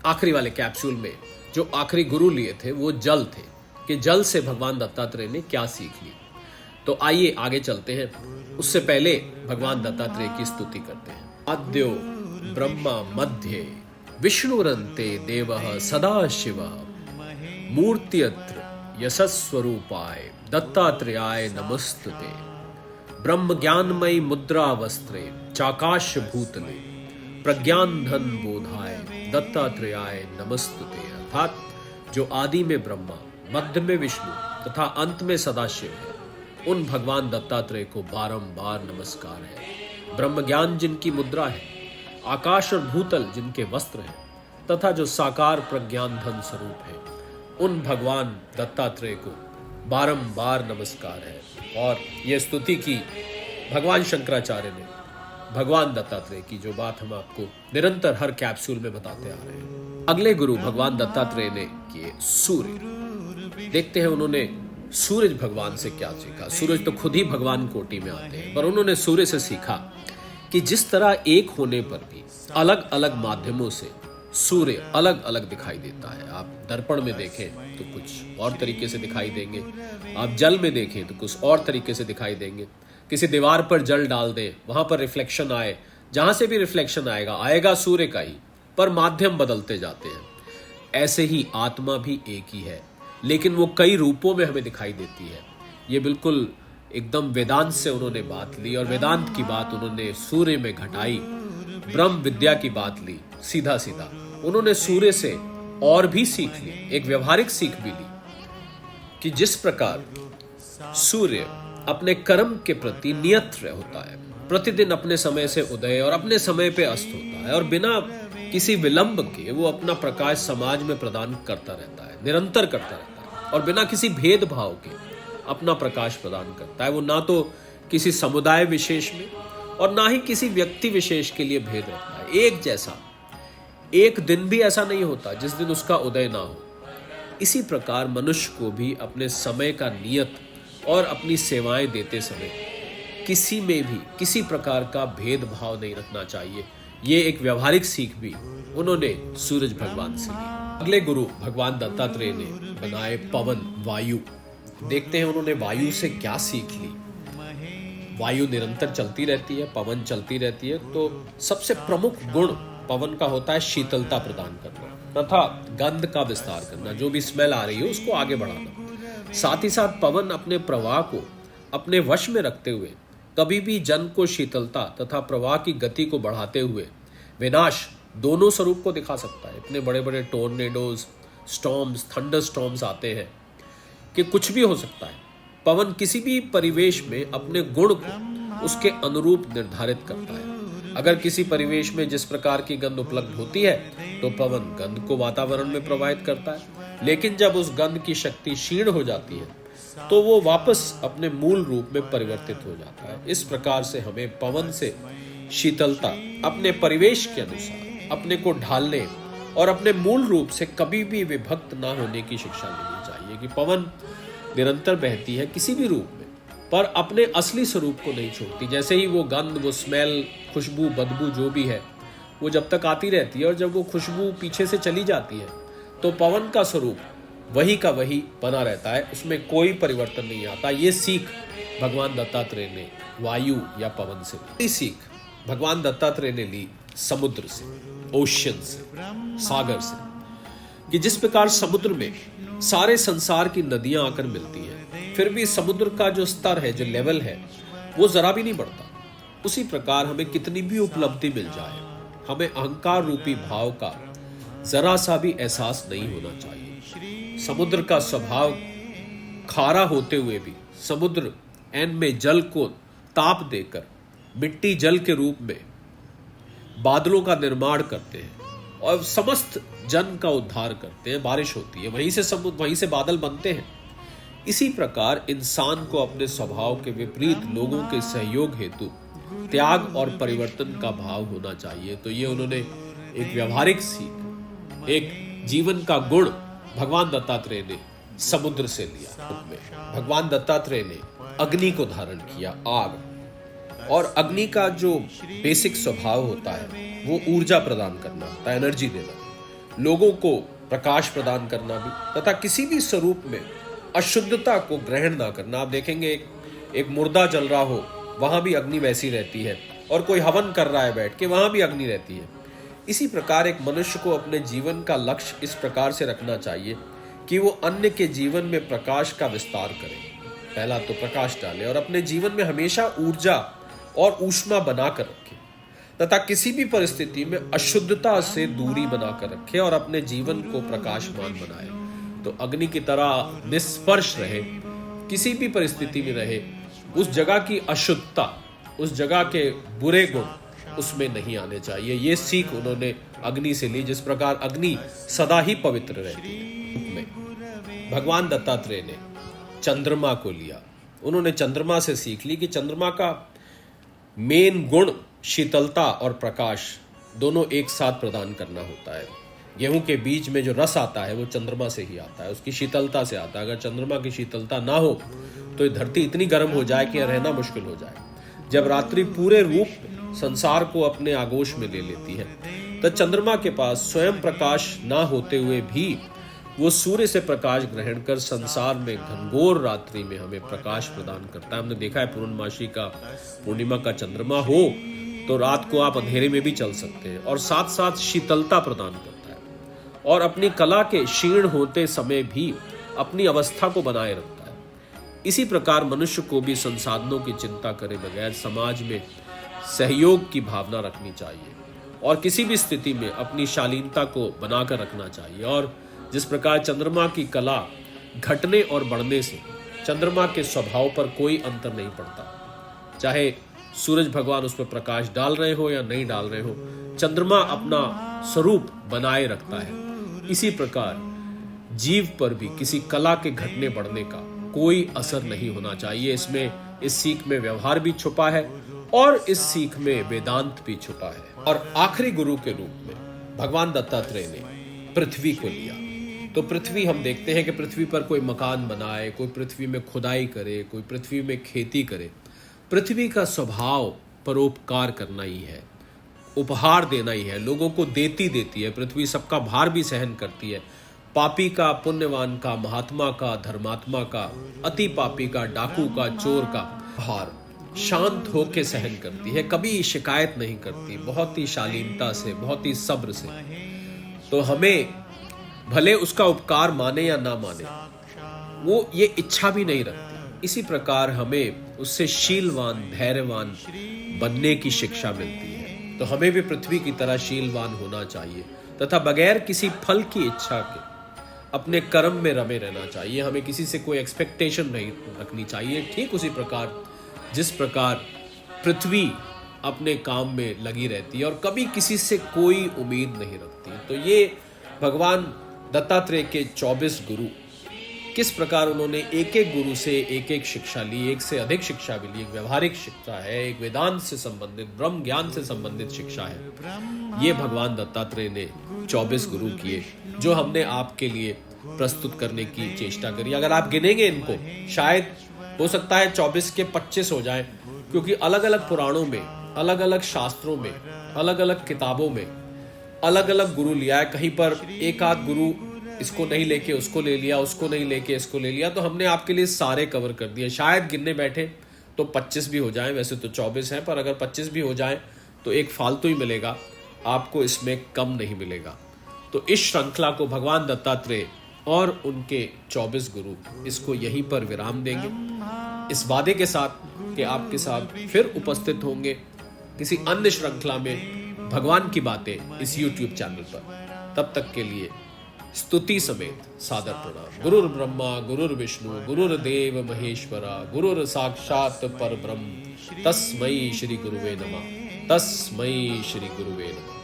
आखिरी वाले कैप्सूल में जो आखिरी गुरु लिए थे वो जल थे, कि जल से भगवान दत्तात्रेय ने क्या सीख ली। तो आइए आगे चलते हैं, उससे पहले भगवान दत्तात्रेय की स्तुति करते हैं। आद्यो ब्रह्मा मध्ये विष्णुरन्ते देवः सदाशिवः मूर्त्यत्र यशस्वरूपाय दत्तात्रेयाय नमस्तुते। ब्रह्म ज्ञानमयी मुद्रा वस्त्रे चाकाश भूतले प्रज्ञानधन बोधाय दत्तात्रेयाय नमस्तुते। अर्थात जो आदि में ब्रह्मा, मध्य में विष्णु तथा अंत में सदाशिव है, उन भगवान दत्तात्रेय को बारंबार नमस्कार है। ब्रह्म ज्ञान जिनकी मुद्रा है, आकाश और भूतल जिनके वस्त्र हैं, तथा जो साकार प्रज्ञान धन स्वरूप है, उन भगवान दत्तात्रेय को बारंबार नमस्कार है। और ये स्तुति की भगवान शंकराचार्य ने भगवान दत्तात्रेय की, जो बात हम आपको निरंतर हर कैप्सूल में बताते आ रहे हैं। अगले गुरु भगवान दत्तात्रेय ने किए सूर्य। देखते हैं उन्होंने सूरज भगवान से क्या सीखा। सूरज तो खुद ही भगवान कोटि में आते हैं, पर उन्होंने सूर्य से सीखा कि जिस तरह एक होने पर भी अलग अलग माध्यमों से सूर्य अलग अलग दिखाई देता है। आप दर्पण में देखें तो कुछ और तरीके से दिखाई देंगे, आप जल में देखें तो कुछ और तरीके से दिखाई देंगे। किसी दीवार पर जल डाल दें, वहां पर रिफ्लेक्शन आए, जहां से भी रिफ्लेक्शन आएगा सूर्य का ही, पर माध्यम बदलते जाते हैं। ऐसे ही आत्मा भी एक ही है, लेकिन वो कई रूपों में हमें दिखाई देती है। ये बिल्कुल एकदम वेदांत से उन्होंने बात ली, और वेदांत की बात उन्होंने सूर्य में घटाई। ब्रह्म विद्या की बात ली, सीधा सीधा उन्होंने सूर्य से और भी सीख ली, एक व्यवहारिक सीख भी ली कि जिस प्रकार सूर्य अपने कर्म के प्रति नियत होता है, प्रतिदिन अपने समय से उदय और अपने समय पे अस्त होता है, और बिना किसी विलंब के वो अपना प्रकाश समाज में प्रदान करता रहता है, निरंतर करता रहता है, और बिना किसी भेदभाव के अपना प्रकाश प्रदान करता है। वो ना तो किसी समुदाय विशेष में और ना ही किसी व्यक्ति विशेष के लिए भेद रखता है। एक जैसा, एक दिन भी ऐसा नहीं होता जिस दिन उसका उदय ना हो। इसी प्रकार मनुष्य को भी अपने समय का नियत और अपनी सेवाएं देते समय किसी में भी किसी प्रकार का भेदभाव नहीं रखना चाहिए। ये एक व्यवहारिक सीख भी उन्होंने सूरज भगवान से ली। अगले गुरु भगवान दत्तात्रेय ने बनाए पवन, वायु। देखते हैं उन्होंने वायु से क्या सीख ली। वायु निरंतर चलती रहती है, पवन चलती रहती है, तो सबसे प्रमुख गुण पवन का होता है शीतलता प्रदान करना तथा गंध का विस्तार करना, जो भी स्मेल आ रही है उसको आगे बढ़ाना। साथ ही साथ पवन अपने प्रवाह को अपने वश में रखते हुए कभी भी जन को शीतलता तथा प्रवाह की गति को बढ़ाते हुए विनाश दोनों स्वरूप को दिखा सकता है। इतने बड़े बड़े टोर्नेडोज, स्टॉर्म्स, थंडर स्टॉर्म्स आते हैं कि कुछ भी हो सकता है। पवन किसी भी परिवेश में अपने गुण को उसके अनुरूप निर्धारित करता है। अगर किसी परिवेश में जिस प्रकार की गंध उपलब्ध होती है तो पवन गंध को वातावरण में प्रवाहित करता है, लेकिन जब उस गंध की शक्ति क्षीण हो जाती है तो वो वापस अपने मूल रूप में परिवर्तित हो जाता है। इस प्रकार से हमें पवन से शीतलता, अपने परिवेश के अनुसार अपने को ढालने और अपने मूल रूप से कभी भी विभक्त ना होने की शिक्षा लेनी चाहिए कि पवन निरंतर बहती है किसी भी रूप में, पर अपने असली स्वरूप को नहीं छोड़ती। जैसे ही वो गंध, वो स्मेल, खुशबू, बदबू जो भी है वो जब तक आती रहती है, और जब वो खुशबू पीछे से चली जाती है तो पवन का स्वरूप वही का वही बना रहता है, उसमें कोई परिवर्तन नहीं आता। ये सीख भगवान दत्तात्रेय ने वायु या पवन से ली। ये सीख भगवान दत्तात्रेय ने ली समुद्र से, ओशन से, सागर से, कि जिस प्रकार समुद्र में सारे संसार की नदियां आकर मिलती हैं, फिर भी समुद्र का जो स्तर है, जो लेवल है, वो जरा भी नहीं बढ़ता। उसी प्रकार हमें कितनी भी उपलब्धि मिल जाए, हमें अहंकार रूपी भाव का जरा सा भी एहसास नहीं होना चाहिए। समुद्र का स्वभाव खारा होते हुए भी समुद्र एन में जल को ताप देकर मिट्टी जल के रूप में बादलों का निर्माण करते हैं और समस्त जन का उद्धार करते हैं। बारिश होती है, वहीं से समुद्र, वहीं से बादल बनते हैं। इसी प्रकार इंसान को अपने स्वभाव के विपरीत लोगों के सहयोग हेतु त्याग और परिवर्तन का भाव होना चाहिए। तो ये उन्होंने एक व्यवहारिक सीख, एक जीवन का गुण भगवान दत्तात्रेय ने समुद्र से लिया। भगवान दत्तात्रेय ने अग्नि को धारण किया, आग। और अग्नि का जो बेसिक स्वभाव होता है वो ऊर्जा प्रदान करना होता है, एनर्जी देना। लोगों को प्रकाश प्रदान करना भी, तथा किसी भी स्वरूप में अशुद्धता को ग्रहण ना करना। आप देखेंगे एक मुर्दा जल रहा हो, वहां भी अग्नि वैसी रहती है, और कोई हवन कर रहा है बैठ के, वहां भी अग्नि रहती है। इसी प्रकार एक मनुष्य को अपने जीवन का लक्ष्य इस प्रकार से रखना चाहिए कि वो अन्य के जीवन में प्रकाश का विस्तार करे। पहला तो प्रकाश डाले और अपने जीवन में हमेशा ऊर्जा और ऊष्मा बनाकर रखे, तथा किसी भी परिस्थिति में अशुद्धता से दूरी बनाकर रखे और अपने जीवन को प्रकाशमान बनाए। तो अग्नि की तरह निष्स्पर्श रहे, किसी भी परिस्थिति में रहे, उस जगह की अशुद्धता, उस जगह के बुरे गुण उसमें नहीं आने चाहिए। ये सीख उन्होंने अग्नि से ली। जिस प्रकार अग्नि सदा ही पवित्र रहती है, भगवान दत्तात्रेय ने चंद्रमा को लिया। उन्होंने चंद्रमा से सीख ली कि चंद्रमा का मेन गुण शीतलता और प्रकाश दोनों एक साथ प्रदान करना होता है। गेहूं के बीज में जो रस आता है वो चंद्रमा से ही आता है, उसकी शीतलता से आता है। अगर चंद्रमा की शीतलता ना हो तो ये धरती इतनी गर्म हो जाए कि रहना मुश्किल हो जाए। जब रात्रि पूरे रूप संसार को अपने आगोश में ले लेती है, तो चंद्रमा के पास स्वयं प्रकाश ना होते हुए भी वो सूर्य से प्रकाश ग्रहण कर संसार में घनघोर रात्रि में हमें प्रकाश प्रदान करता है। हमने देखा है पूर्णमासी का, पूर्णिमा का चंद्रमा हो तो रात को आप अंधेरे में भी चल सकते हैं, और साथ साथ शीतलता प्रदान करता है, और अपनी कला के क्षीण होते समय भी अपनी अवस्था को बनाए रखता है। इसी प्रकार मनुष्य को भी संसाधनों की चिंता करे बगैर समाज में सहयोग की भावना रखनी चाहिए, और किसी भी स्थिति में अपनी शालीनता को बनाकर रखना चाहिए। और जिस प्रकार चंद्रमा की कला घटने और बढ़ने से चंद्रमा के स्वभाव पर कोई अंतर नहीं पड़ता, चाहे सूरज भगवान उस पर प्रकाश डाल रहे हो या नहीं डाल रहे हो, चंद्रमा अपना स्वरूप बनाए रखता है। इसी प्रकार जीव पर भी किसी कला के घटने बढ़ने का कोई असर नहीं होना चाहिए। इसमें, इस सीख में व्यवहार भी छुपा है और इस सीख में वेदांत भी छुपा है। और आखिरी गुरु के रूप में भगवान दत्तात्रेय ने पृथ्वी को लिया। तो पृथ्वी, हम देखते हैं कि पृथ्वी पर कोई मकान बनाए, कोई पृथ्वी में खुदाई करे, कोई पृथ्वी में खेती करे। पृथ्वी का स्वभाव परोपकार करना ही है, उपहार देना ही है, लोगों को देती है। पृथ्वी सबका भार भी सहन करती है, पापी का, पुण्यवान का, महात्मा का, धर्मात्मा का, अति पापी का, डाकू का, चोर का भार शांत होके सहन करती है, कभी शिकायत नहीं करती, बहुत ही शालीनता से, बहुत ही सब्र से। तो हमें भले उसका उपकार माने या ना माने, वो ये इच्छा भी नहीं रखती। इसी प्रकार हमें उससे शीलवान, धैर्यवान बनने की शिक्षा मिलती है। तो हमें भी पृथ्वी की तरह शीलवान होना चाहिए, तथा बगैर किसी फल की इच्छा के अपने कर्म में रमे रहना चाहिए। हमें किसी से कोई एक्सपेक्टेशन नहीं रखनी चाहिए। ठीक उसी प्रकार जिस प्रकार पृथ्वी अपने काम में लगी रहती है और कभी किसी से कोई उम्मीद नहीं रखती। तो ये भगवान दत्तात्रेय के 24 गुरु, किस प्रकार उन्होंने एक एक गुरु से एक एक शिक्षा ली, एक से अधिक शिक्षा भी ली। एक व्यवहारिक शिक्षा है, एक वेदांत से संबंधित, ब्रह्म ज्ञान से संबंधित शिक्षा है। ये भगवान दत्तात्रेय ने 24 गुरु किए, जो हमने आपके लिए प्रस्तुत करने की चेष्टा करी। अगर आप गिनेंगे इनको, शायद हो सकता है 24 के 25 हो जाए, क्योंकि अलग अलग पुराणों में, अलग अलग शास्त्रों में, अलग अलग किताबों में अलग अलग गुरु लिया है। कहीं पर एक आध गुरु इसको नहीं लेके उसको ले लिया, उसको नहीं लेके इसको ले लिया। तो हमने आपके लिए सारे कवर कर दिए। शायद गिनने बैठे तो 25 भी हो जाए, वैसे तो 24 है, पर अगर 25 भी हो जाए तो एक फालतू ही मिलेगा, आपको इसमें कम नहीं मिलेगा। तो इस श्रृंखला को भगवान दत्तात्रेय और उनके 24 गुरु, इसको यहीं पर विराम देंगे, इस वादे के साथ कि आपके साथ फिर उपस्थित होंगे किसी अन्य श्रृंखला में भगवान की बातें इस YouTube चैनल पर। तब तक के लिए स्तुति समेत सादर प्रणाम। गुरुर् ब्रह्मा गुरुर्विष्णु गुरुर्देव महेश्वरा, गुरुर् साक्षात परब्रह्म, तस्मै श्री गुरुवे नमः, तस्मै श्री गुरुवे नमः।